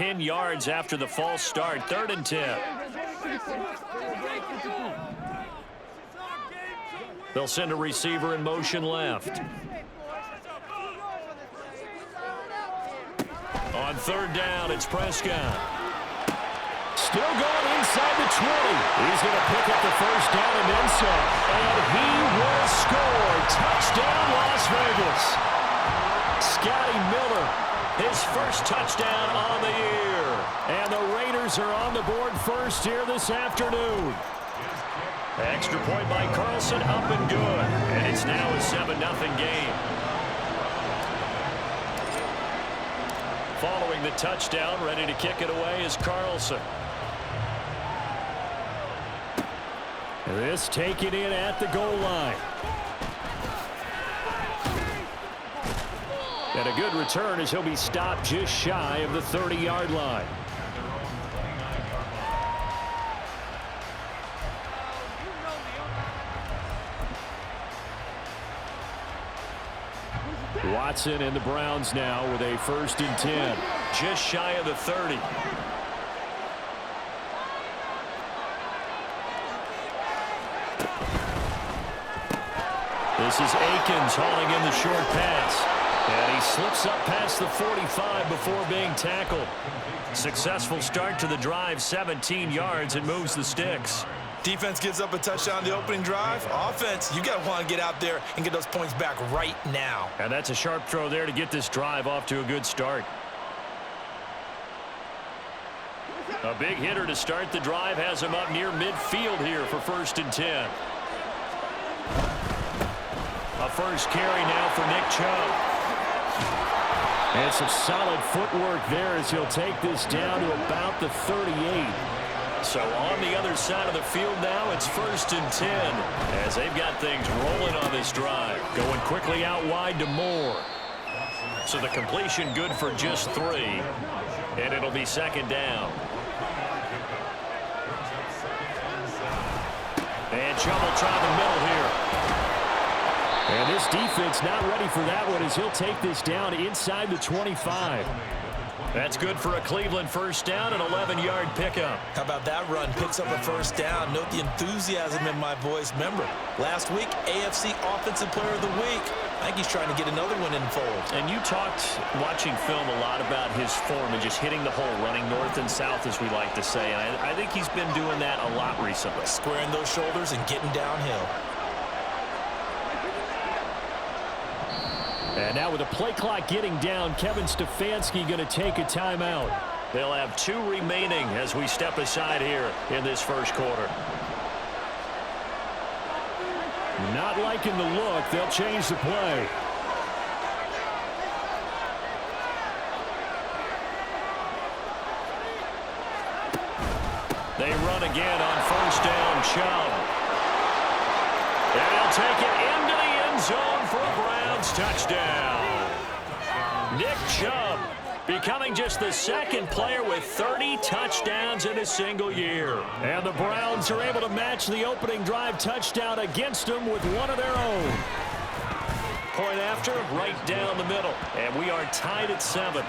10 yards after the false start. 3rd and 10. They'll send a receiver in motion left. On 3rd down, it's Prescott. Still going inside the 20. He's going to pick up the 1st down and then some. And he will score. Touchdown, Las Vegas. Scotty Miller, his 1st touchdown on the year. And the Raiders are on the board first here this afternoon. Extra point by Carlson, up and good. And it's now a 7-0 game. Following the touchdown, ready to kick it away is Carlson. This taken in at the goal line. And a good return as he'll be stopped just shy of the 30-yard line. Watson and the Browns now with a 1st and 10. Just shy of the 30. This is Akins hauling in the short pass. And he slips up past the 45 before being tackled. Successful start to the drive, 17 yards, and moves the sticks. Defense gives up a touchdown the opening drive. Offense, you got to want to get out there and get those points back right now. And that's a sharp throw there to get this drive off to a good start. A big hitter to start the drive has him up near midfield here for 1st and 10. A 1st carry now for Nick Chubb. And some solid footwork there as he'll take this down to about the 38. So on the other side of the field now, it's 1st and 10 as they've got things rolling on this drive. Going quickly out wide to Moore. So the completion good for just 3. And it'll be 2nd down. And Chubb will try the middle here. And this defense not ready for that one as he'll take this down inside the 25. That's good for a Cleveland 1st down and 11-yard pickup. How about that run? Picks up a 1st down. Note the enthusiasm in my voice. Remember, last week, AFC Offensive Player of the Week. I think he's trying to get another one in the fold. And you talked, watching film, a lot about his form and just hitting the hole, running north and south, as we like to say. And I think he's been doing that a lot recently. Squaring those shoulders and getting downhill. And now with the play clock getting down, Kevin Stefanski going to take a timeout. They'll have 2 remaining as we step aside here in this 1st quarter. Not liking the look. They'll change the play. They run again on 1st down. Chubb. And he'll take it into the end zone for a Browns touchdown. Nick Chubb becoming just the 2nd player with 30 touchdowns in a single year. And the Browns are able to match the opening drive touchdown against them with one of their own. Point after, right down the middle. And we are tied at 7.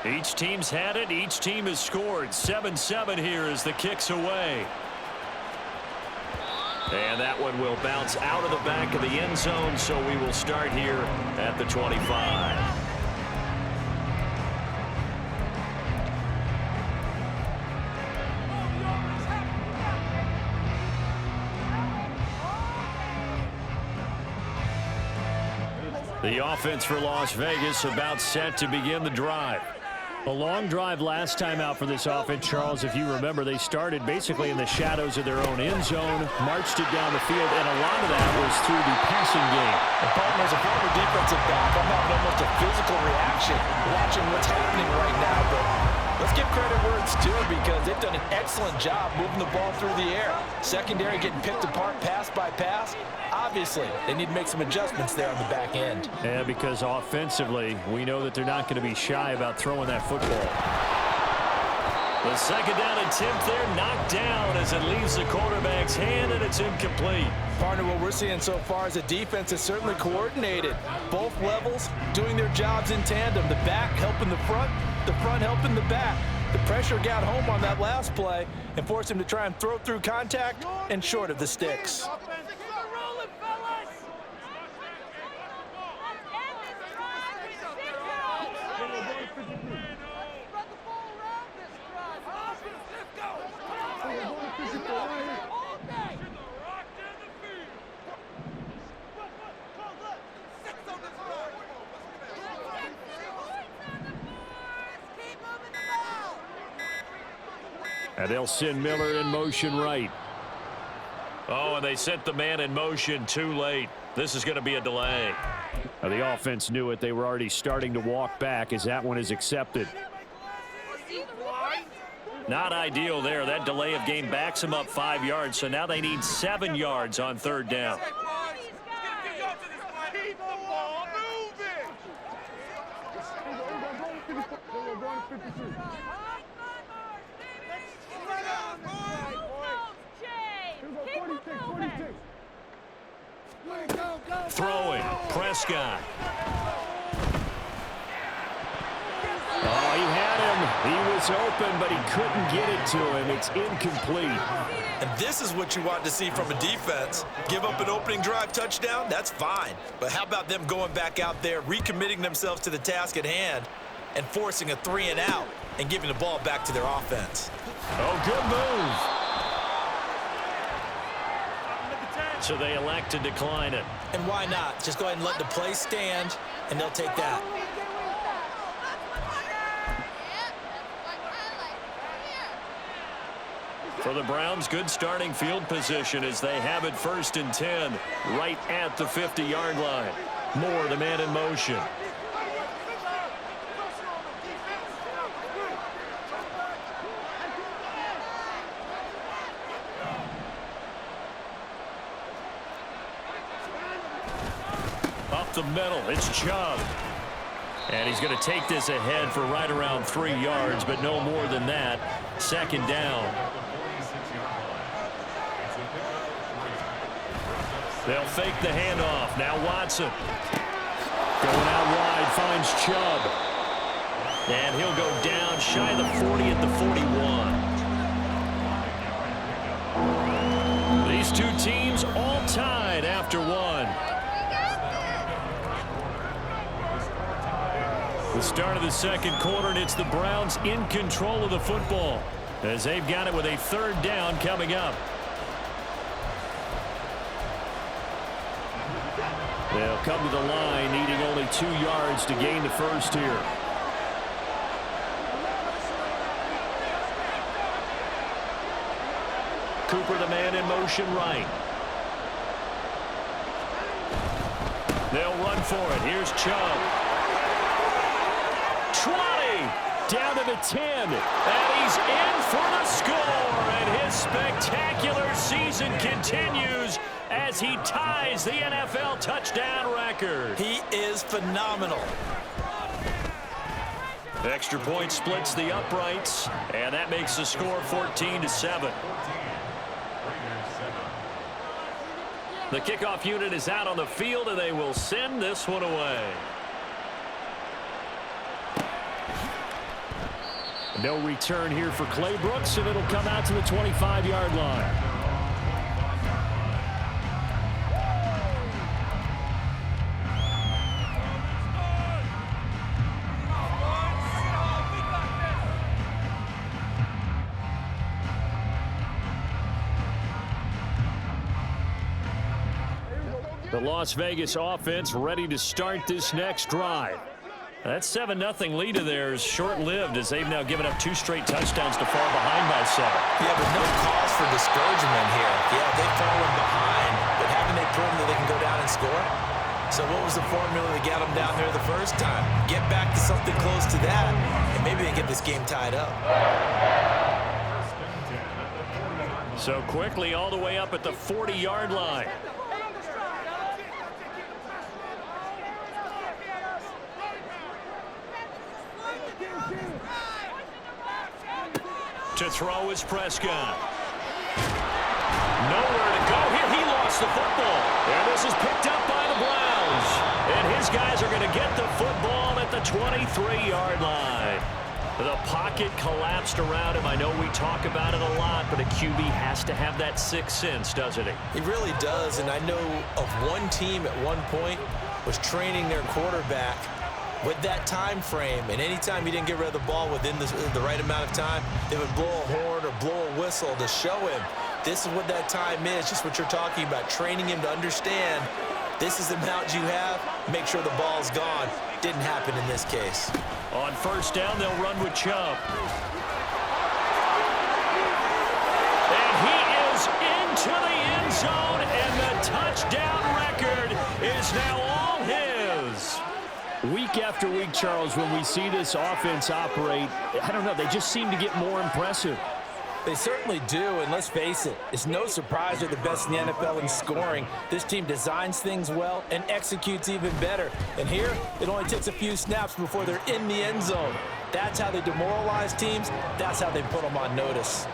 Each team's had it. Each team has scored. 7-7 here as the kick's away. And that one will bounce out of the back of the end zone, so we will start here at the 25. The offense for Las Vegas about set to begin the drive. A long drive last time out for this offense, Charles. If you remember, they started basically in the shadows of their own end zone, marched it down the field, and a lot of that was through the passing game. And partner, as a former defensive back, I'm having almost a physical reaction watching what's happening right now. But let's give credit where it's due because they've done an excellent job moving the ball through the air. Secondary getting picked apart pass by pass. Obviously, they need to make some adjustments there on the back end. Yeah, because offensively, we know that they're not going to be shy about throwing that football. The second down attempt there knocked down as it leaves the quarterback's hand, and it's incomplete. Partner, what we're seeing so far is the defense is certainly coordinated. Both levels doing their jobs in tandem. The back helping the front helping the back. The pressure got home on that last play and forced him to try and throw through contact and short of the sticks. And they'll send Miller in motion right. Oh, and they sent the man in motion too late. This is going to be a delay. Now, the offense knew it. They were already starting to walk back as that one is accepted. Not ideal there. That delay of game backs them up 5 yards, so now they need 7 yards on third down. Throwing, Prescott. Oh, he had him. He was open, but he couldn't get it to him. It's incomplete. And this is what you want to see from a defense. Give up an opening drive touchdown, that's fine. But how about them going back out there, recommitting themselves to the task at hand, and forcing a 3-and-out and giving the ball back to their offense? Oh, good move. So they elect to decline it. And why not? Just go ahead and let the play stand, and they'll take that. For the Browns, good starting field position as they have it 1st and 10, right at the 50-yard line. Moore, the man in motion. Up the middle, it's Chubb. And he's going to take this ahead for right around 3 yards, but no more than that. 2nd down. They'll fake the handoff. Now Watson. Going out wide, finds Chubb. And he'll go down shy of the 40 at the 41. These two teams all tied after one. The start of the second quarter, and it's the Browns in control of the football as they've got it with a 3rd down coming up. They'll come to the line, needing only 2 yards to gain the first here. Cooper, the man in motion right. They'll run for it. Here's Chubb. 20, down to the 10, and he's in for the score, and his spectacular season continues as he ties the NFL touchdown record. He is phenomenal. Extra point splits the uprights, and that makes the score 14-7. The kickoff unit is out on the field, and they will send this one away. No return here for Clay Brooks, and it'll come out to the 25-yard line. The Las Vegas offense ready to start this next drive. That 7-0 lead of theirs short-lived as they've now given up 2 straight touchdowns to fall behind by 7. Yeah, but no cause for discouragement here. Yeah, they've fallen behind, but haven't they proven that they can go down and score? So what was the formula that got them down there the first time? Get back to something close to that, and maybe they get this game tied up. So quickly all the way up at the 40-yard line. To throw is Prescott. Nowhere to go here. He lost the football. And this is picked up by the Browns. And his guys are going to get the football at the 23-yard line. The pocket collapsed around him. I know we talk about it a lot, but a QB has to have that sixth sense, doesn't he? He really does, and I know of one team at one point was training their quarterback with that time frame, and anytime he didn't get rid of the ball within the right amount of time, they would blow a horn or blow a whistle to show him this is what that time is, just what you're talking about, training him to understand this is the amount you have, make sure the ball's gone. Didn't happen in this case. On first down, they'll run with Chubb. And he is into the end zone, and the touchdown record is now all his. Week after week, Charles, when we see this offense operate, I don't know, they just seem to get more impressive. They certainly do, and let's face it, it's no surprise they're the best in the NFL in scoring. This team designs things well and executes even better. And here, it only takes a few snaps before they're in the end zone. That's how they demoralize teams. That's how they put them on notice.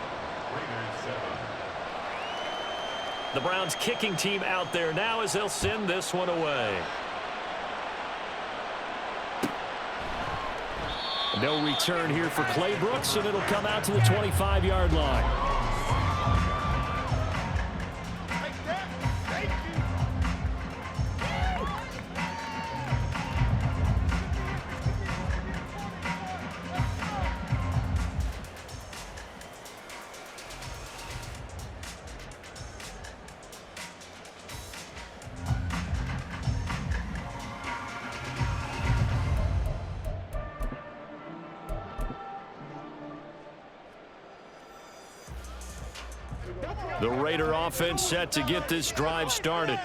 The Browns kicking team out there now as they'll send this one away. No return here for Clay Brooks, and it'll come out to the 25-yard line. The Raider offense set to get this drive started.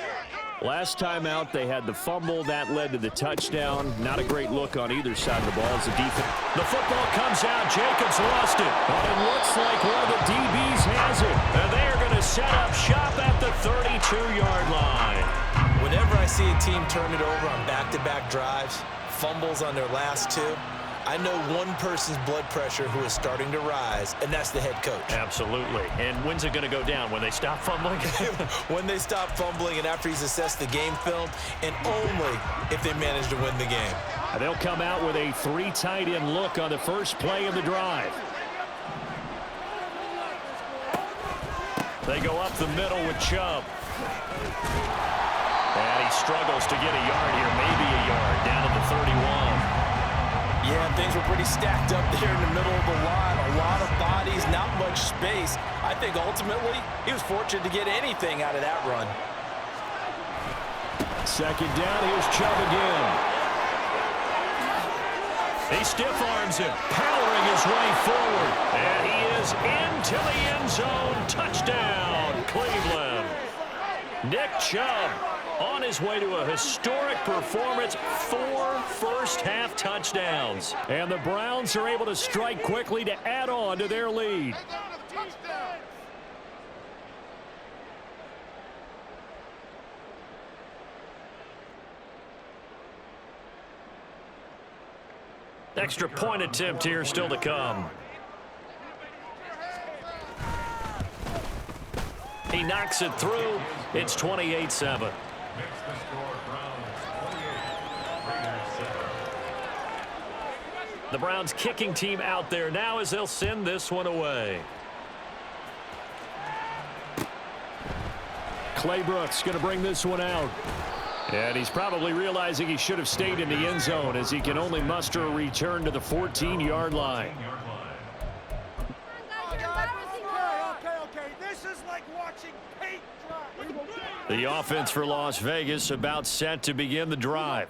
Last time out, they had the fumble. That led to the touchdown. Not a great look on either side of the ball as a defense. The football comes out. Jacobs lost it. But it looks like one of the DBs has it. And they are going to set up shop at the 32-yard line. Whenever I see a team turn it over on back-to-back drives, fumbles on their last two, I know one person's blood pressure who is starting to rise, and that's the head coach. Absolutely. And when's it going to go down? When they stop fumbling? When they stop fumbling and after he's assessed the game film, and only if they manage to win the game. They'll come out with a three tight end look on the first play of the drive. They go up the middle with Chubb. And he struggles to get a yard here, maybe a yard, down to the 31. Yeah, things were pretty stacked up there in the middle of the line. A lot of bodies, not much space. I think ultimately he was fortunate to get anything out of that run. Second down, here's Chubb again. He stiff arms him, powering his way forward. And he is into the end zone. Touchdown, Cleveland. Nick Chubb on his way to a historic performance, 4 first-half touchdowns. And the Browns are able to strike quickly to add on to their lead. Extra point attempt here still to come. He knocks it through. It's 28-7. The Browns kicking team out there now as they'll send this one away. Clay Brooks going to bring this one out. And he's probably realizing he should have stayed in the end zone as he can only muster a return to the 14-yard line. The offense for Las Vegas about set to begin the drive.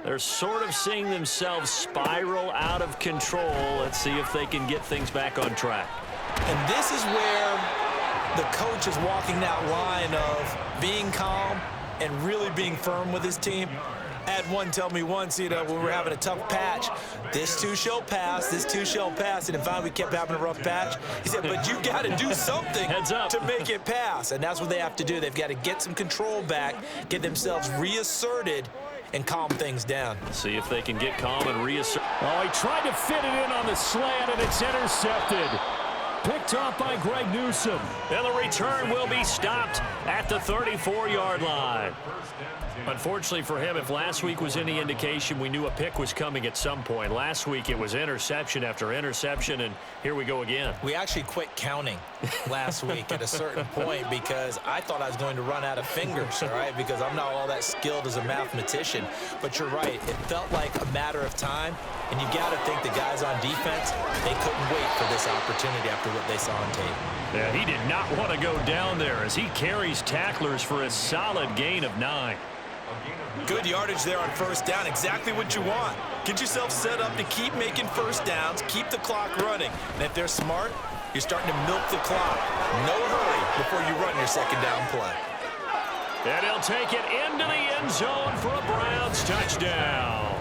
They're sort of seeing themselves spiral out of control. Let's see if they can get things back on track. And this is where the coach is walking that line of being calm and really being firm with his team. I had one tell me once, when we were having a tough patch, this too shall pass, this too shall pass, and if finally we kept having a rough patch, he said, but you got to do something to make it pass, and that's what they have to do. They've got to get some control back, get themselves reasserted, and calm things down. See if they can get calm and reassert. Oh, he tried to fit it in on the slant, and it's intercepted. Picked off by Greg Newsome. And the return will be stopped at the 34-yard line. Unfortunately for him, if last week was any indication, we knew a pick was coming at some point. Last week it was interception after interception, and here we go again. We actually quit counting last week at a certain point because I thought I was going to run out of fingers, all right, because I'm not all that skilled as a mathematician. But you're right. It felt like a matter of time, and you got to think the guys on defense, they couldn't wait for this opportunity after what they saw on tape. Yeah, he did not want to go down there as he carries tacklers for a solid gain of 9. Good yardage there on first down. Exactly what you want. Get yourself set up to keep making first downs, keep the clock running. And if they're smart, you're starting to milk the clock. No hurry before you run your second down play. And he'll take it into the end zone for a Browns touchdown.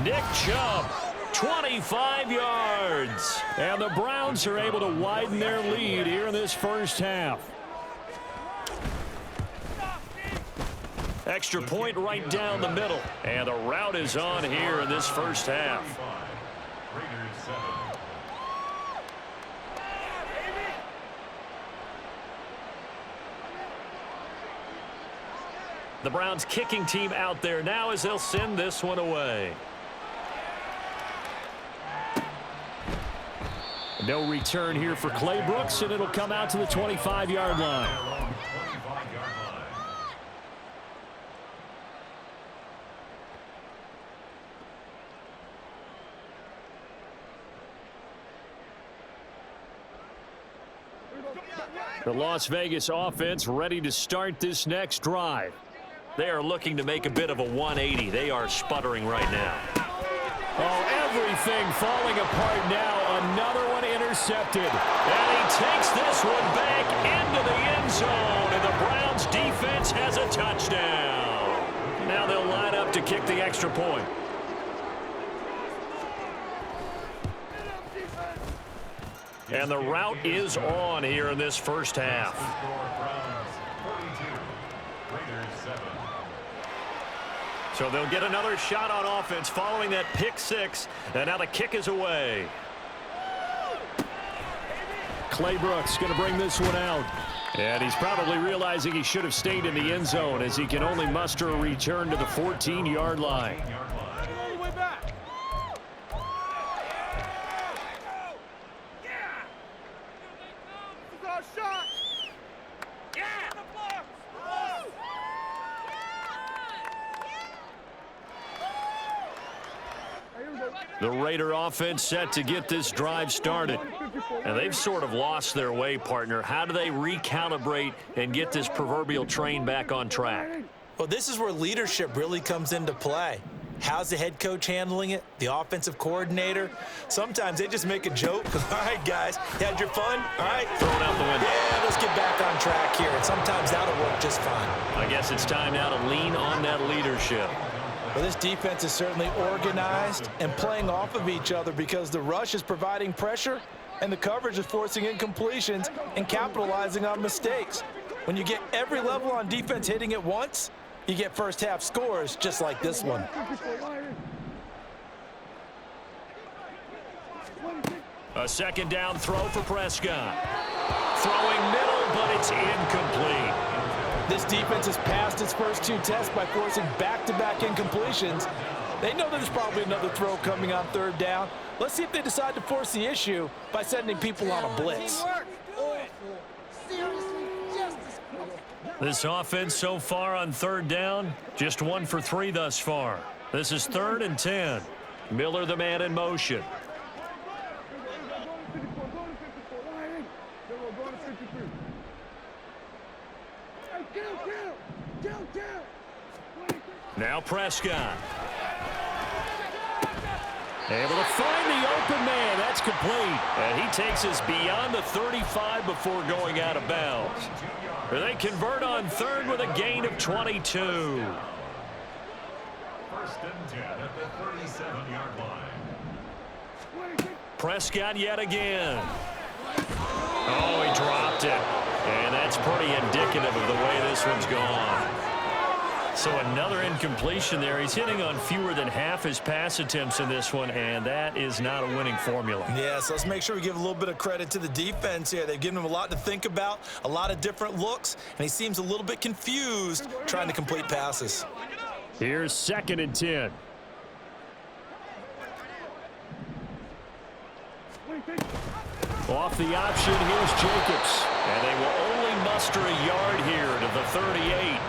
Nick Chubb, 25 yards. And the Browns are able to widen their lead here in this first half. Extra point right down the middle. And the route is on here in this first half. The Browns kicking team out there now as they'll send this one away. No return here for Clay Brooks, and it'll come out to the 25-yard line. The Las Vegas offense ready to start this next drive. They are looking to make a bit of a 180. They are sputtering right now. Oh, everything falling apart now. Another one intercepted. And he takes this one back into the end zone. And the Browns defense has a touchdown. Now they'll line up to kick the extra point. And the route is on here in this first half. So they'll get another shot on offense following that pick six. And now the kick is away. Clay Brooks going to bring this one out. And he's probably realizing he should have stayed in the end zone as he can only muster a return to the 14-yard line. The Raider offense set to get this drive started. And they've sort of lost their way, partner. How do they recalibrate and get this proverbial train back on track? Well, this is where leadership really comes into play. How's the head coach handling it? The offensive coordinator? Sometimes they just make a joke. All right, guys, you had your fun? All right. Throw it out the window. Yeah, let's get back on track here. And sometimes that'll work just fine. I guess it's time now to lean on that leadership. Well, this defense is certainly organized and playing off of each other because the rush is providing pressure and the coverage is forcing incompletions and capitalizing on mistakes. When you get every level on defense hitting at once, you get first half scores just like this one. A second down throw for Prescott. Throwing middle, but it's incomplete. This defense has passed its first two tests by forcing back-to-back incompletions. They know there's probably another throw coming on third down. Let's see if they decide to force the issue by sending people on a blitz. This offense so far on third down, just 1 for 3 thus far. This is 3rd and 10. Miller the man in motion. Now Prescott. Able to find the open man. That's complete. And he takes us beyond the 35 before going out of bounds. They convert on 3rd with a gain of 22. 1st and 10 at the 37-yard line. Prescott yet again. Oh, he dropped it. And that's pretty indicative of the way this one's gone. So another incompletion there. He's hitting on fewer than half his pass attempts in this one, and that is not a winning formula. Yeah, so let's make sure we give a little bit of credit to the defense here. They've given him a lot to think about, a lot of different looks, and he seems a little bit confused trying to complete passes. Here's 2nd and 10. Off the option, here's Jacobs. And they will only muster a yard here to the 38.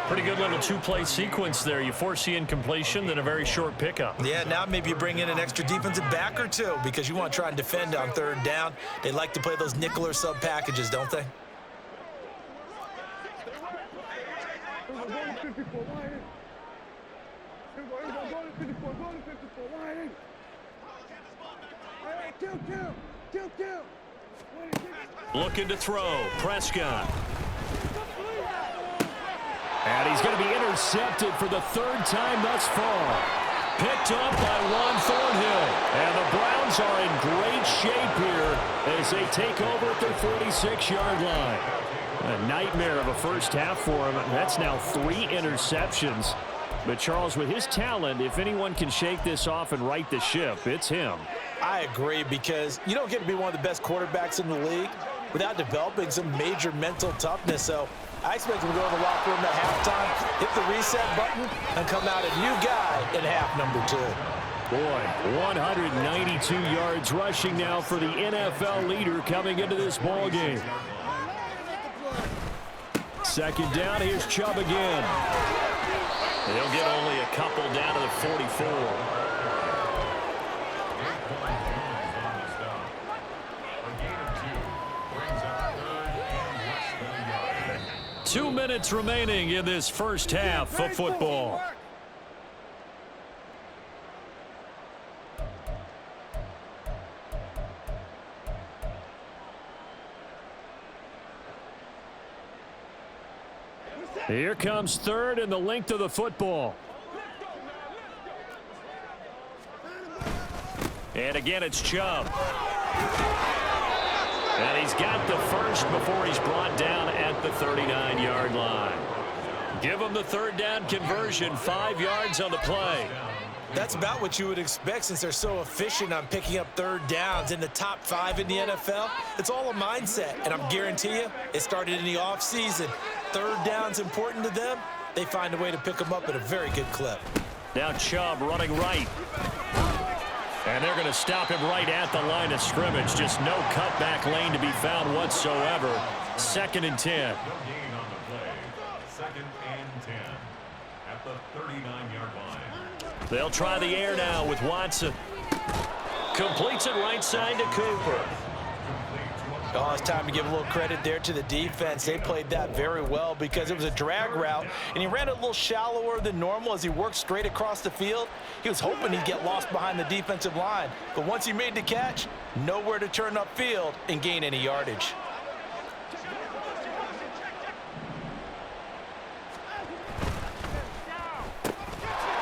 Pretty good little two-play sequence there. You force the incompletion, then a very short pickup. Yeah, now maybe you bring in an extra defensive back or two because you want to try and defend on 3rd down. They like to play those nickel or sub packages, don't they? Looking to throw. Prescott. And he's going to be intercepted for the 3rd time thus far. Picked up by Juan Thornhill. And the Browns are in great shape here as they take over at their 46-yard line. A nightmare of a first half for him. That's now 3 interceptions. But Charles, with his talent, if anyone can shake this off and right the ship, it's him. I agree, because you don't get to be one of the best quarterbacks in the league without developing some major mental toughness. So I expect him to go in the locker room at halftime, hit the reset button, and come out a new guy in half number 2. Boy, 192 yards rushing now for the NFL leader coming into this ball game. 2nd down, here's Chubb again. They'll get only a couple down to the 44. 2 minutes remaining in this first half of football. Here comes 3rd and the length of the football. And again, it's Chubb. And he's got the first before he's brought down at the 39-yard line. Give him the 3rd down conversion, 5 yards on the play. That's about what you would expect since they're so efficient on picking up 3rd downs in the top 5 in the NFL. It's all a mindset, and I'm guarantee you it started in the offseason. 3rd down's important to them. They find a way to pick them up at a very good clip. Now Chubb running right. And they're going to stop him right at the line of scrimmage. Just no cutback lane to be found whatsoever. 2nd and 10. 2nd and 10 at the 39-yard line. They'll try the air now with Watson. Completes it right side to Cooper. Oh, it's time to give a little credit there to the defense. They played that very well because it was a drag route, and he ran it a little shallower than normal as he worked straight across the field. He was hoping he'd get lost behind the defensive line, but once he made the catch, nowhere to turn upfield and gain any yardage.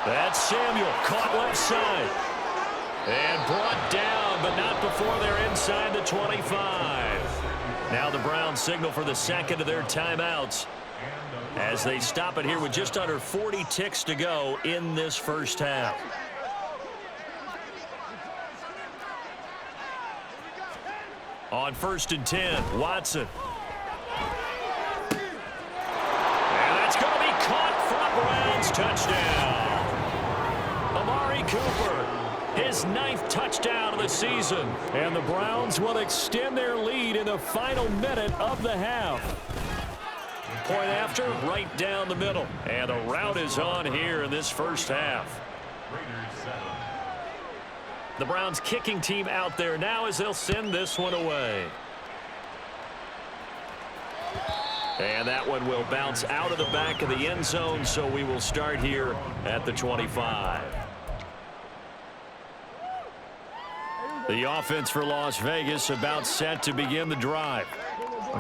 That's Samuel, caught left side. And brought down, but not before they're inside the 25. Now the Browns signal for the 2nd of their timeouts as they stop it here with just under 40 ticks to go in this first half. On 1st and 10, Watson. And that's going to be caught for a Browns touchdown. Amari Cooper, his 9th touchdown of the season. And the Browns will extend their lead in the final minute of the half. Point after, right down the middle. And the route is on here in this first half. The Browns kicking team out there now as they'll send this one away. And that one will bounce out of the back of the end zone, so we will start here at the 25. The offense for Las Vegas about set to begin the drive.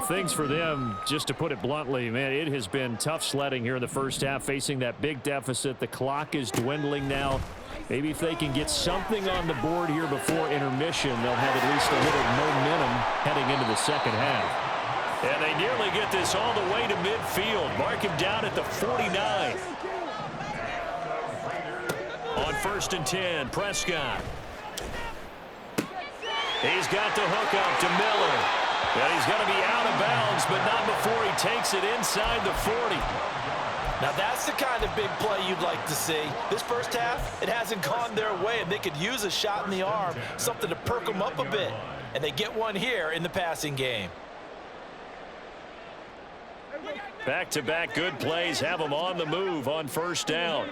Things for them, just to put it bluntly, man, it has been tough sledding here in the first half, facing that big deficit. The clock is dwindling now. Maybe if they can get something on the board here before intermission, they'll have at least a little momentum heading into the second half. And they nearly get this all the way to midfield. Mark him down at the 49. On 1st and 10, Prescott. He's got the hook up to Miller. And he's going to be out of bounds, but not before he takes it inside the 40. Now that's the kind of big play you'd like to see. This first half, it hasn't gone their way, and they could use a shot in the arm, something to perk them up a bit. And they get one here in the passing game. Back-to-back good plays have them on the move on 1st down.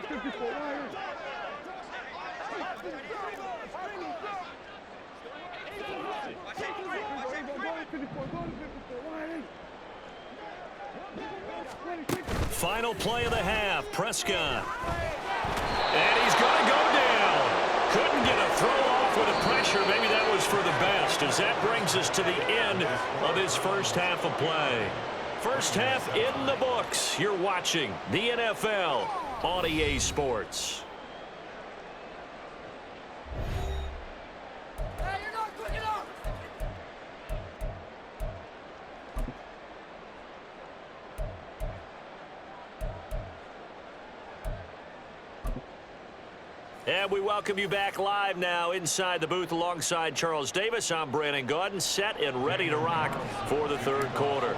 Final play of the half, Prescott. And he's going to go down. Couldn't get a throw off with the pressure. Maybe that was for the best, as that brings us to the end of this first half of play. First half in the books. You're watching the NFL on EA Sports. And we welcome you back live now inside the booth alongside Charles Davis. I'm Brandon Gaudin, set and ready to rock for the 3rd quarter.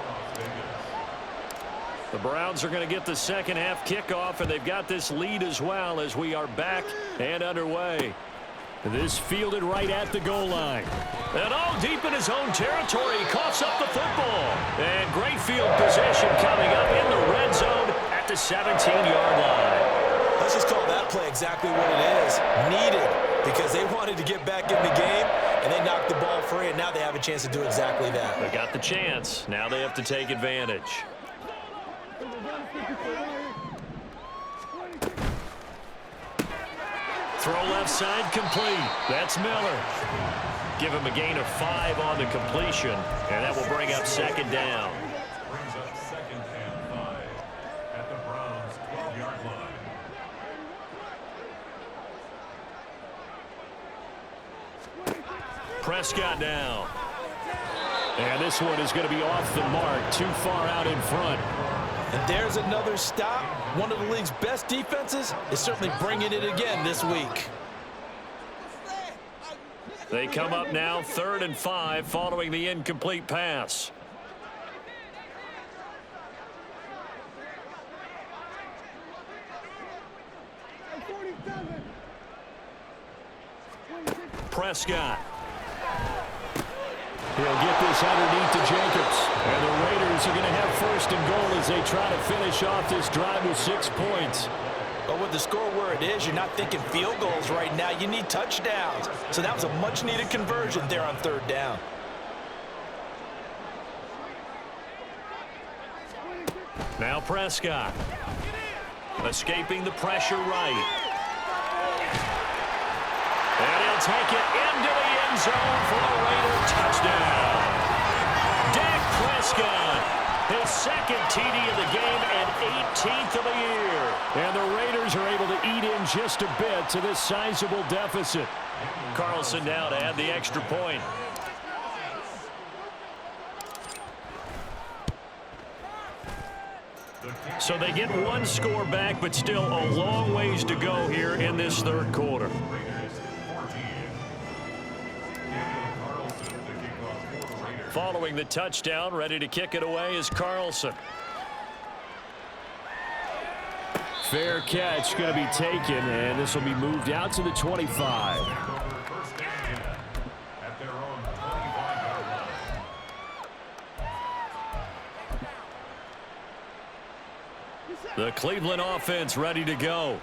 The Browns are going to get the second half kickoff, and they've got this lead as well as we are back and underway. This fielded right at the goal line. And all deep in his own territory, he coughs up the football. And great field position coming up in the red zone at the 17-yard line. Let's just call that play exactly what it is. Needed, because they wanted to get back in the game, and they knocked the ball free, and now they have a chance to do exactly that. They got the chance. Now they have to take advantage. Throw left side complete. That's Miller. Give him a gain of 5 on the completion, and that will bring up 2nd down. Brings up 2nd and 5 at the Browns' 12-yard line. Prescott now. And this one is going to be off the mark, too far out in front. And there's another stop. One of the league's best defenses is certainly bringing it again this week. They come up now 3rd and 5 following the incomplete pass. Prescott. He'll get this underneath to Jacobs. And the Raiders are going to have 1st and goal as they try to finish off this drive with 6 points. But with the score where it is, you're not thinking field goals right now. You need touchdowns. So that was a much-needed conversion there on 3rd down. Now Prescott. Escaping the pressure right. And he'll take it into the end zone for a Raider touchdown. Dak Prescott, his 2nd TD of the game and 18th of the year. And the Raiders are able to eat in just a bit to this sizable deficit. Carlson now to add the extra point. So they get 1 score back, but still a long ways to go here in this 3rd quarter. Following the touchdown, ready to kick it away is Carlson. Fair catch going to be taken, and this will be moved out to the 25. The Cleveland offense ready to go.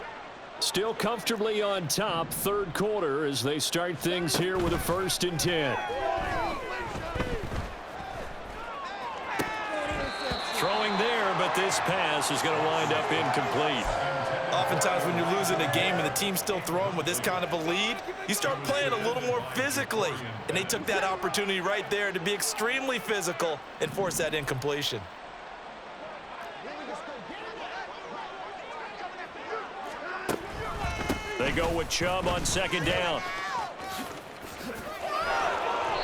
Still comfortably on top, 3rd quarter as they start things here with a 1st and 10. Throwing there, but this pass is going to wind up incomplete. Oftentimes when you're losing a game and the team's still throwing with this kind of a lead, you start playing a little more physically. And they took that opportunity right there to be extremely physical and force that incompletion. They go with Chubb on 2nd down.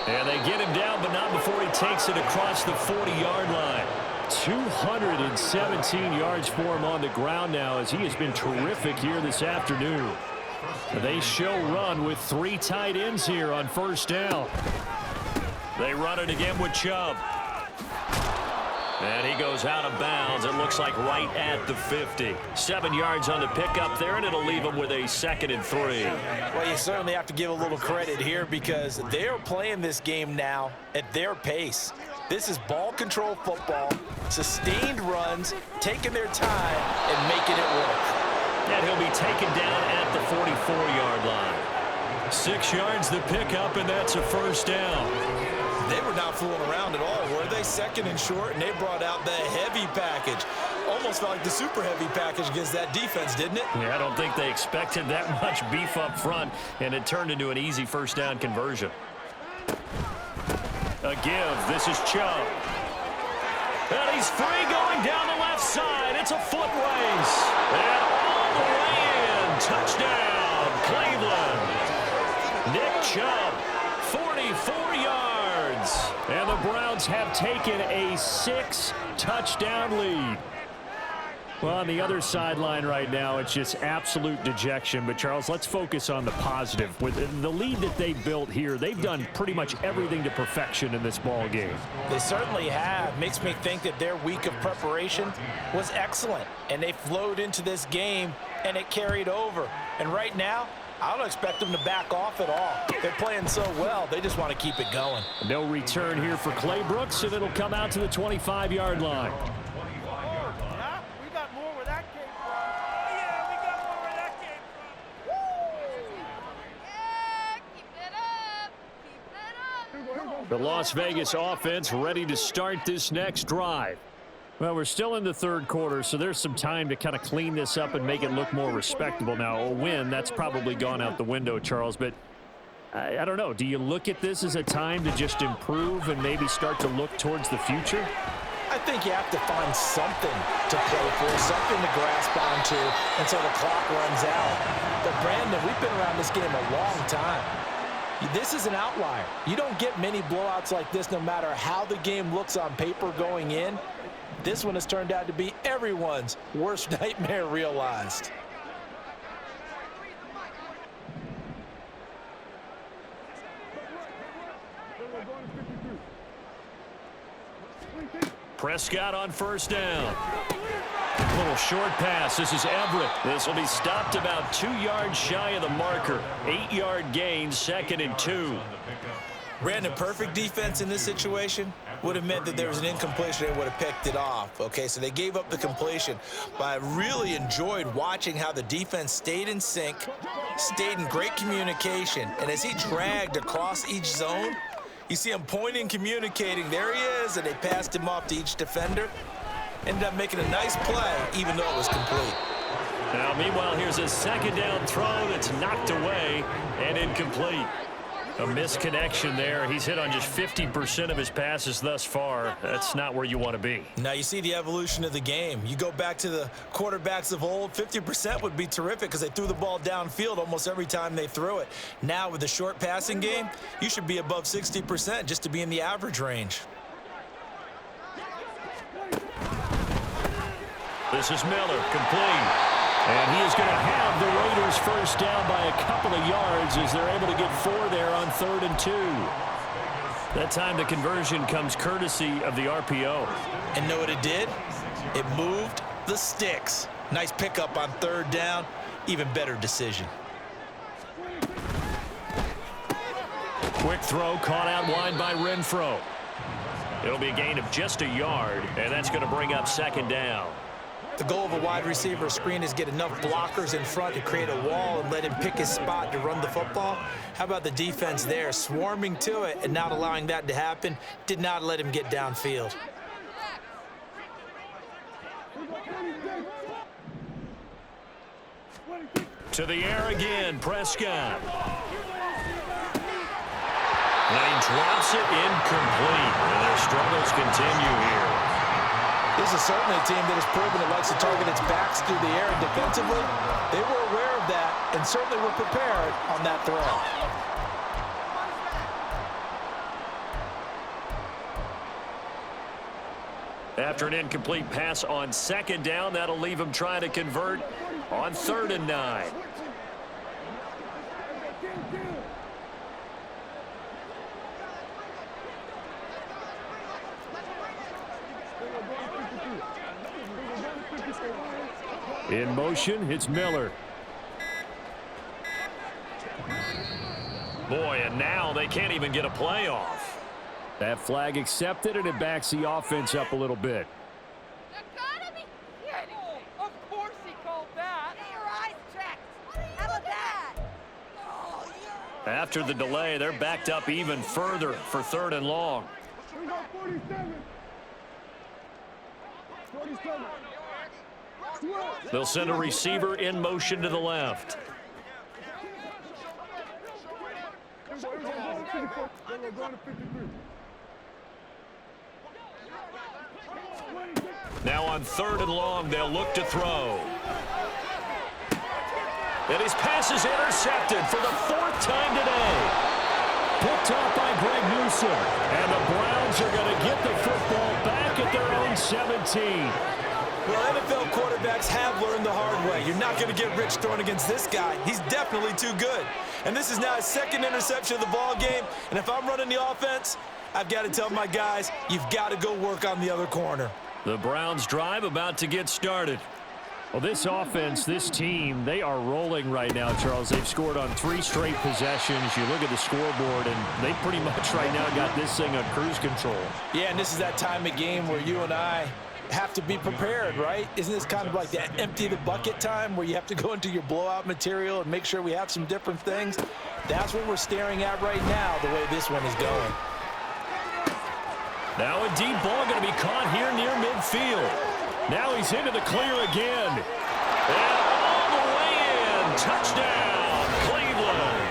And they get him down, but not before he takes it across the 40-yard line. 217 yards for him on the ground now, as he has been terrific here this afternoon. They show run with 3 tight ends here on first down. They run it again with Chubb. And he goes out of bounds, it looks like right at the 50. 7 yards on the pickup there, and it'll leave him with a 2nd and 3. Well, you certainly have to give a little credit here because they're playing this game now at their pace. This is ball control football, sustained runs, taking their time and making it work. And he'll be taken down at the 44-yard line. 6 yards the pickup, and that's a first down. They were not fooling around at all, were they? 2nd and short, and they brought out the heavy package. Almost felt like the super heavy package against that defense, didn't it? Yeah, I don't think they expected that much beef up front, and it turned into an easy first down conversion. A give. This is Chubb. And he's free going down the left side. It's a foot race. And all the way in. Touchdown, Cleveland. Nick Chubb, 44 yards. And the Browns have taken a 6-touchdown lead. Well, on the other sideline right now, it's just absolute dejection. But, Charles, let's focus on the positive. With the lead that they built here, they've done pretty much everything to perfection in this ball game. They certainly have. Makes me think that their week of preparation was excellent. And they flowed into this game, and it carried over. And right now, I don't expect them to back off at all. They're playing so well, they just want to keep it going. No return here for Clay Brooks, and it'll come out to the 25-yard line. The Las Vegas offense ready to start this next drive. Well, we're still in the third quarter, so there's some time to kind of clean this up and make it look more respectable. Now, a win, that's probably gone out the window, Charles, but I don't know. Do you look at this as a time to just improve and maybe start to look towards the future? I think you have to find something to play for, something to grasp onto until the clock runs out. But, Brandon, we've been around this game a long time. This is an outlier. You don't get many blowouts like this no matter how the game looks on paper going in. This one has turned out to be everyone's worst nightmare realized. Prescott on first down. Little short pass. This is Everett. This will be stopped about 2 yards shy of the marker. 8-yard gain, 2nd and 2. Brandon, perfect defense in this situation would have meant that there was an incompletion and would have picked it off. Okay, so they gave up the completion. But I really enjoyed watching how the defense stayed in sync, stayed in great communication. And as he dragged across each zone, you see him pointing, communicating. There he is, and they passed him off to each defender. Ended up making a nice play, even though it was complete. Now, meanwhile, here's a 2nd down throw that's knocked away and incomplete. A misconnection there. He's hit on just 50% of his passes thus far. That's not where you want to be. Now, you see the evolution of the game. You go back to the quarterbacks of old, 50% would be terrific because they threw the ball downfield almost every time they threw it. Now, with the short passing game, you should be above 60% just to be in the average range. This is Miller, complete. And he is going to have the Raiders first down by a couple of yards as they're able to get 4 there on 3rd and 2. That time the conversion comes courtesy of the RPO. And know what it did? It moved the sticks. Nice pickup on 3rd down. Even better decision. Quick throw caught out wide by Renfro. It'll be a gain of just a yard, and that's going to bring up 2nd down. The goal of a wide receiver screen is get enough blockers in front to create a wall and let him pick his spot to run the football. How about the defense there, swarming to it and not allowing that to happen? Did not let him get downfield. To the air again, Prescott. And he drops it incomplete, and their struggles continue here. This is certainly a team that has proven it likes to target its backs through the air and defensively. They were aware of that and certainly were prepared on that throw. After an incomplete pass on second down, that'll leave him trying to convert on 3rd and 9. In motion, it's Miller. Boy, and now they can't even get a play off. That flag accepted, and it backs the offense up a little bit. You gotta be kidding me. Of course he called that. Get your eyes checked. How about that? Oh, yeah. After the delay, they're backed up even further for 3rd and long. We got 47. 47. They'll send a receiver in motion to the left. Now on 3rd and long, they'll look to throw. And his pass is intercepted for the 4th time today. Picked off by Greg Newsome. And the Browns are going to get the football back at their own 17. Well, NFL quarterbacks have learned the hard way. You're not going to get rich throwing against this guy. He's definitely too good. And this is now his 2nd interception of the ball game. And if I'm running the offense, I've got to tell my guys, you've got to go work on the other corner. The Browns drive about to get started. Well, this offense, this team, they are rolling right now, Charles. They've scored on 3 straight possessions. You look at the scoreboard, and they pretty much right now got this thing on cruise control. Yeah, and this is that time of game where you and I have to be prepared, right? Isn't this kind of like that empty the bucket time where you have to go into your blowout material and make sure we have some different things? That's what we're staring at right now, the way this one is going. Now a deep ball going to be caught here near midfield. Now he's into the clear again. And all the way in. Touchdown, Cleveland.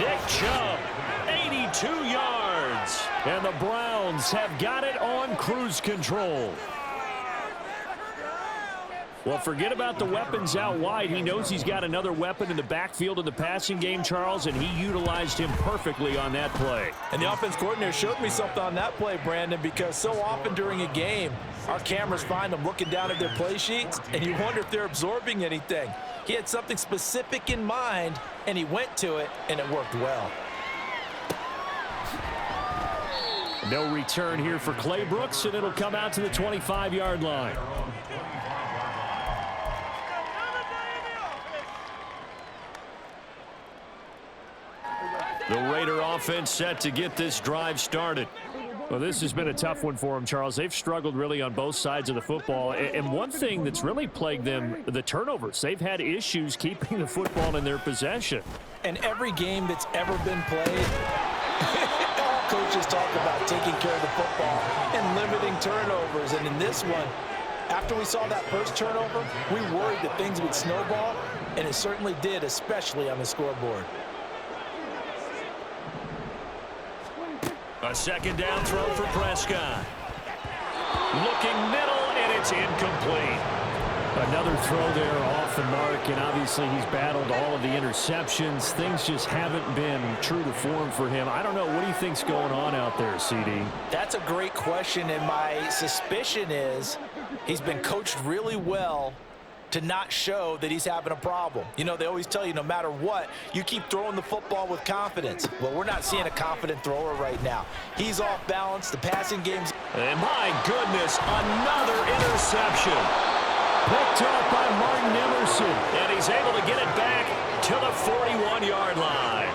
Nick Chubb, 82 yards. And the Browns have got it on cruise control. Well, forget about the weapons out wide. He knows he's got another weapon in the backfield in the passing game, Charles, and he utilized him perfectly on that play. And the offense coordinator showed me something on that play, Brandon, because so often during a game, our cameras find them looking down at their play sheets, and you wonder if they're absorbing anything. He had something specific in mind, and he went to it, and it worked well. No return here for Clay Brooks, and it'll come out to the 25-yard line. The Raider offense set to get this drive started. Well, this has been a tough one for them, Charles. They've struggled really on both sides of the football. And one thing that's really plagued them, the turnovers. They've had issues keeping the football in their possession. And every game that's ever been played, all coaches talk about taking care of the football and limiting turnovers. And in this one, after we saw that first turnover, we worried that things would snowball, and it certainly did, especially on the scoreboard. A second down throw for Prescott. Looking middle, and it's incomplete. Another throw there off the mark, and obviously he's battled all of the interceptions. Things just haven't been true to form for him. I don't know. What do you think's going on out there, CD? That's a great question, and my suspicion is he's been coached really well to not show that he's having a problem. You know, they always tell you no matter what, you keep throwing the football with confidence. Well, we're not seeing a confident thrower right now. He's off balance. The passing game's... And my goodness, another interception. Picked up by Martin Emerson. And he's able to get it back to the 41-yard line.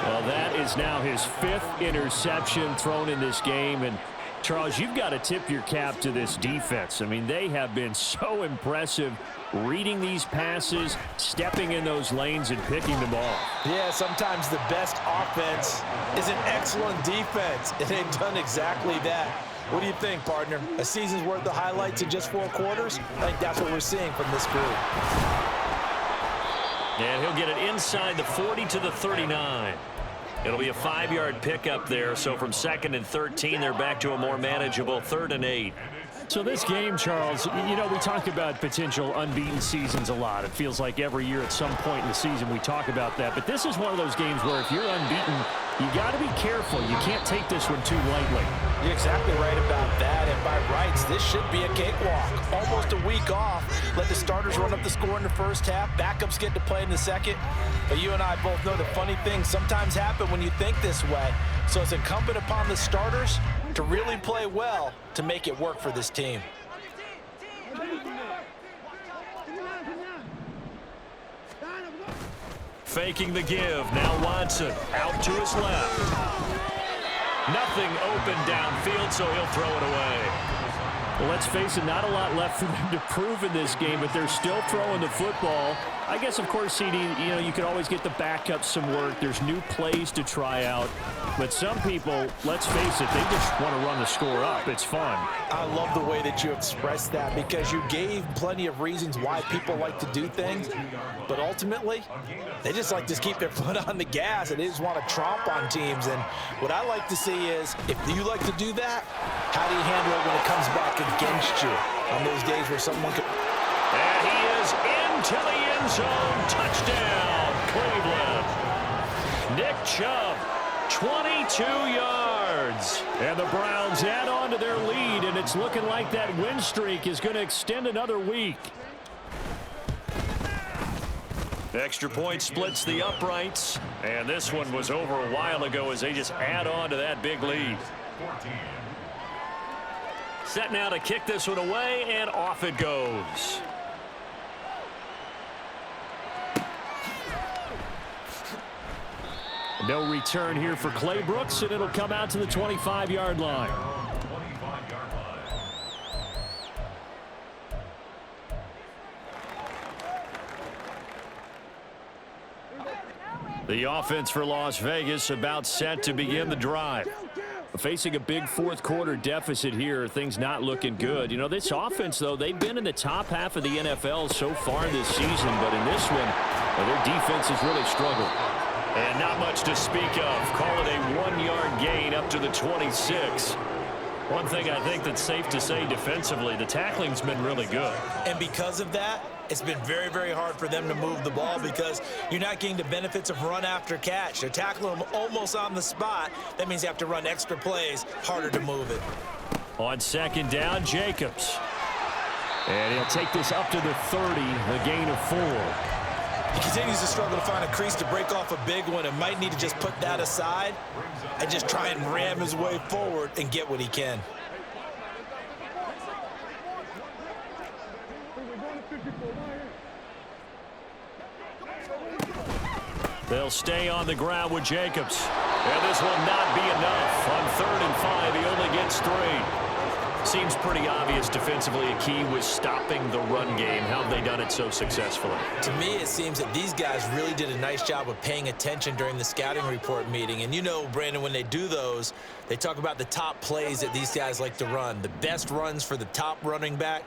Well, that is now his 5th interception thrown in this game. And Charles, you've got to tip your cap to this defense. I mean, they have been so impressive reading these passes, stepping in those lanes, and picking them off. Yeah, sometimes the best offense is an excellent defense, and they've done exactly that. What do you think, partner? A season's worth of highlights in just 4 quarters? I think that's what we're seeing from this group. And he'll get it inside the 40 to the 39. It'll be a 5-yard pickup there, so from 2nd and 13, they're back to a more manageable 3rd and 8. So this game, Charles, you know, we talk about potential unbeaten seasons a lot. It feels like every year at some point in the season we talk about that. But this is one of those games where if you're unbeaten, you got to be careful. You can't take this one too lightly. You're exactly right about that. And by rights, this should be a cakewalk. Almost a week off. Let the starters run up the score in the first half. Backups get to play in the second. But you and I both know the funny things sometimes happen when you think this way. So it's incumbent upon the starters to really play well to make it work for this team. Faking the give. Now Watson out to his left. Nothing open downfield, so he'll throw it away. Well, let's face it, not a lot left for them to prove in this game, but they're still throwing the football. I guess, of course, CD, you know, you could always get the backups some work. There's new plays to try out. But some people, let's face it, they just want to run the score up. It's fun. I love the way that you expressed that because you gave plenty of reasons why people like to do things. But ultimately, they just like to keep their foot on the gas and they just want to tromp on teams. And what I like to see is, if you like to do that, how do you handle it when it comes back against you on those days where someone could... And he is into the end zone. Touchdown, Cleveland. Nick Chubb, 22 yards. And the Browns add on to their lead, and it's looking like that win streak is going to extend another week. Extra point splits the uprights, and this one was over a while ago as they just add on to that big lead. 14. Set now to kick this one away, and off it goes. No return here for Clay Brooks, and it'll come out to the 25-yard line. 25-yard line. The offense for Las Vegas about set to begin the drive. Facing a big fourth-quarter deficit here, things not looking good. You know, this offense, though, they've been in the top half of the NFL so far this season, but in this one, their defense has really struggled. And not much to speak of. Call it a 1-yard gain up to the 26. One thing I think that's safe to say defensively, the tackling's been really good. And because of that, it's been very, very hard for them to move the ball because you're not getting the benefits of run after catch. They're tackling them almost on the spot. That means you have to run extra plays, harder to move it. On second down, Jacobs. And he'll take this up to the 30, the gain of 4. He continues to struggle to find a crease to break off a big one and might need to just put that aside and just try and ram his way forward and get what he can. They'll stay on the ground with Jacobs. And this will not be enough. On 3rd and 5, he only gets 3. Seems pretty obvious defensively a key was stopping the run game. How have they done it so successfully? To me, it seems that these guys really did a nice job of paying attention during the scouting report meeting. And you know, Brandon, when they do those, they talk about the top plays that these guys like to run. The best runs for the top running back,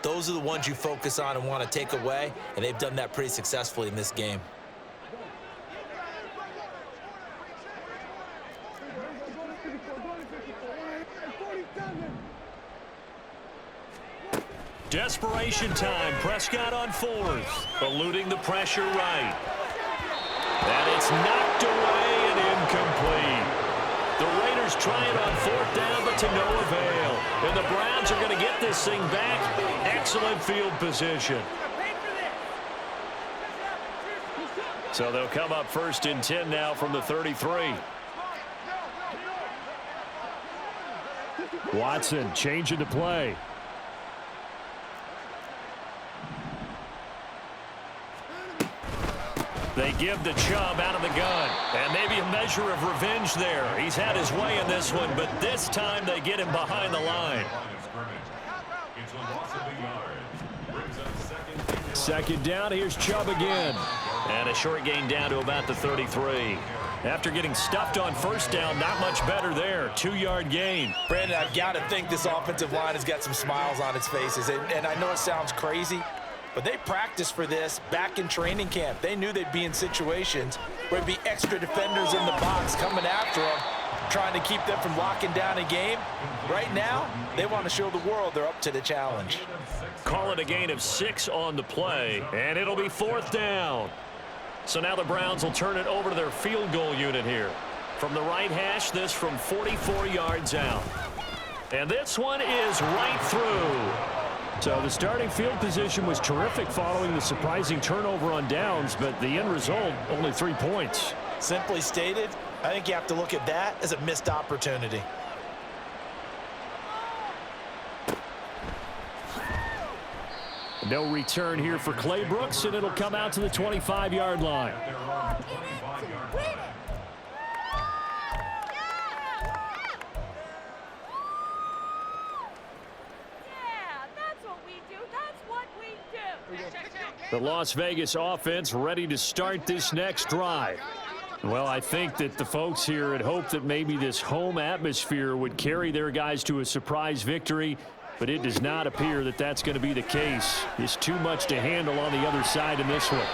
those are the ones you focus on and want to take away. And they've done that pretty successfully in this game. Desperation time. Prescott on 4th. Eluding the pressure right. And it's knocked away and incomplete. The Raiders try it on 4th down, but to no avail. And the Browns are going to get this thing back. Excellent field position. So they'll come up 1st and 10 now from the 33. Watson changing the play. They give to Chubb out of the gun. And maybe a measure of revenge there. He's had his way in this one, but this time they get him behind the line. It's a loss of a yard. Brings up Second down, here's Chubb again. And a short gain down to about the 33. After getting stuffed on 1st down, not much better there. 2-yard gain. Brandon, I've got to think this offensive line has got some smiles on its faces. And I know it sounds crazy, but they practiced for this back in training camp. They knew they'd be in situations where it'd be extra defenders in the box coming after them. trying to keep them from locking down a game. Right now, they want to show the world they're up to the challenge. Call it a gain of 6 on the play, and it'll be 4th down. So now the Browns will turn it over to their field goal unit here. From the right hash, this from 44 yards out. And this one is right through. So the starting field position was terrific following the surprising turnover on downs, but the end result, only 3 points. Simply stated, I think you have to look at that as a missed opportunity. No return here for Clay Brooks, and it'll come out to the 25-yard line. The Las Vegas offense ready to start this next drive. Well, I think that the folks here had hoped that maybe this home atmosphere would carry their guys to a surprise victory, but it does not appear that that's going to be the case. It's too much to handle on the other side in this one.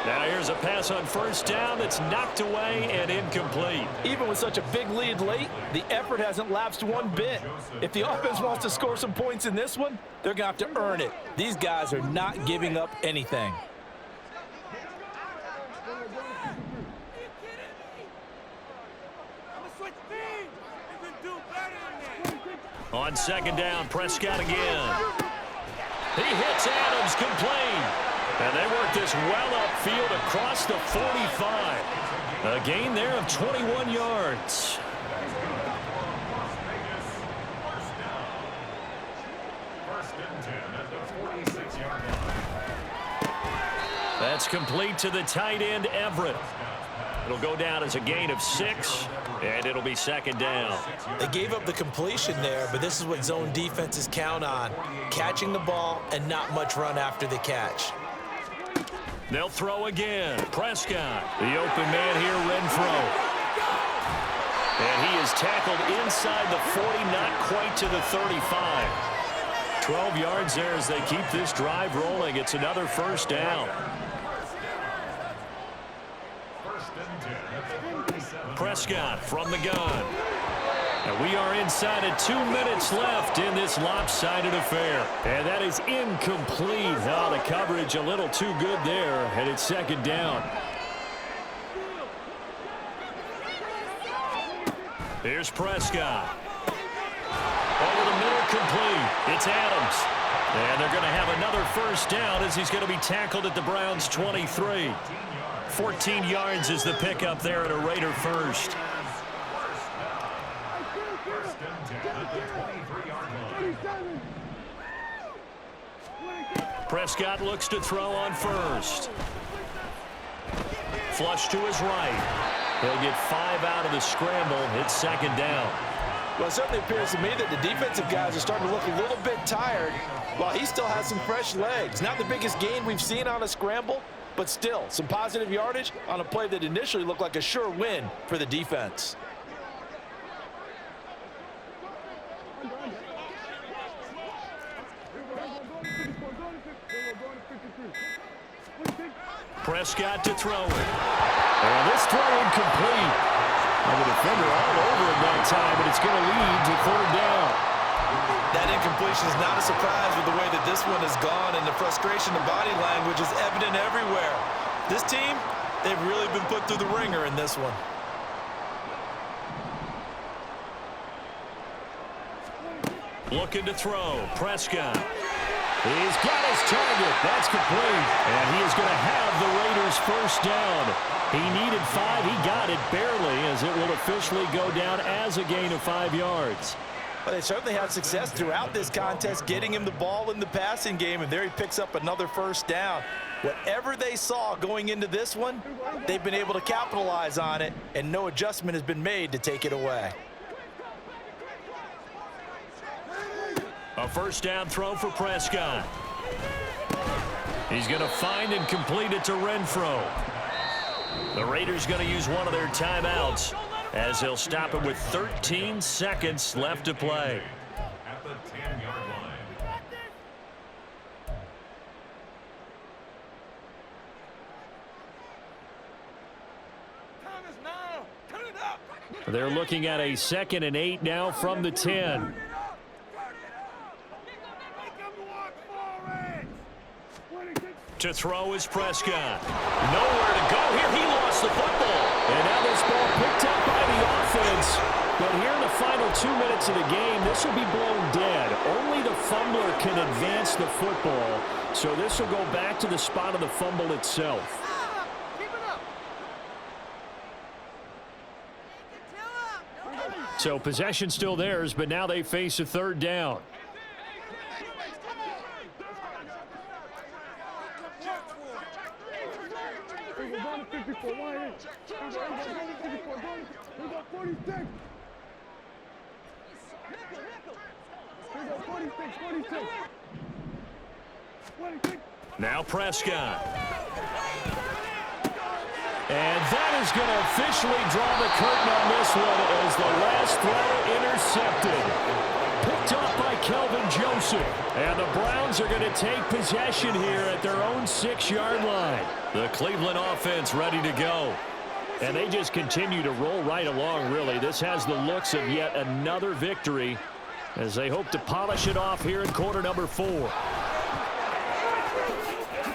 Now here's a pass on 1st down that's knocked away and incomplete. Even with such a big lead late, the effort hasn't lapsed one bit. If the offense wants to score some points in this one, they're going to have to earn it. These guys are not giving up anything. On 2nd down, Prescott again. He hits Adams complete. And they work this well upfield across the 45. A gain there of 21 yards. That's complete to the tight end, Everett. It'll go down as a gain of 6, and it'll be 2nd down. They gave up the completion there, but this is what zone defenses count on. Catching the ball and not much run after the catch. They'll throw again. Prescott, the open man here, Renfro. And he is tackled inside the 40, not quite to the 35. 12 yards there as they keep this drive rolling. It's another 1st down. Prescott from the gun. And we are inside of 2 minutes left in this lopsided affair. And that is incomplete. Oh, the coverage a little too good there, and it's 2nd down. Here's Prescott. Over the middle, complete. It's Adams. And they're going to have another 1st down as he's going to be tackled at the Browns' 23. 14 yards is the pickup there at a Raider 1st. Prescott looks to throw on 1st. Flush to his right. He'll get 5 out of the scramble. It's 2nd down. Well, it certainly appears to me that the defensive guys are starting to look a little bit tired while he still has some fresh legs. Not the biggest gain we've seen on a scramble, but still some positive yardage on a play that initially looked like a sure win for the defense. Prescott to throw it. And this throw incomplete. And the defender all over him that time, but it's going to lead to 3rd down. That incompletion is not a surprise with the way that this one has gone, and the frustration of body language is evident everywhere. This team, they've really been put through the ringer in this one. Looking to throw. Prescott. He's got his target. That's complete. And he is going to have the Raiders 1st down. He needed 5. He got it barely, as it will officially go down as a gain of 5 yards. Well, they certainly had success throughout this contest, getting him the ball in the passing game, and there he picks up another 1st down. Whatever they saw going into this one, they've been able to capitalize on it, and no adjustment has been made to take it away. A 1st down throw for Prescott. He's going to find and complete it to Renfro. The Raiders going to use one of their timeouts as they'll stop it with 13 seconds left to play. At the 10-yard line. Time is now. They're looking at a 2nd and 8 now from the 10. To throw is Prescott. Nowhere to go here. He lost the football. And now this ball picked up by the offense. But here in the final 2 minutes of the game, this will be blown dead. Only the fumbler can advance the football. So this will go back to the spot of the fumble itself. So possession still theirs, but now they face a 3rd down. Now Prescott. And that is going to officially draw the curtain on this one as the last throw intercepted. Picked up by Kelvin Joseph. And the Browns are going to take possession here at their own 6-yard line. The Cleveland offense ready to go. And they just continue to roll right along, really. This has the looks of yet another victory as they hope to polish it off here in quarter number 4.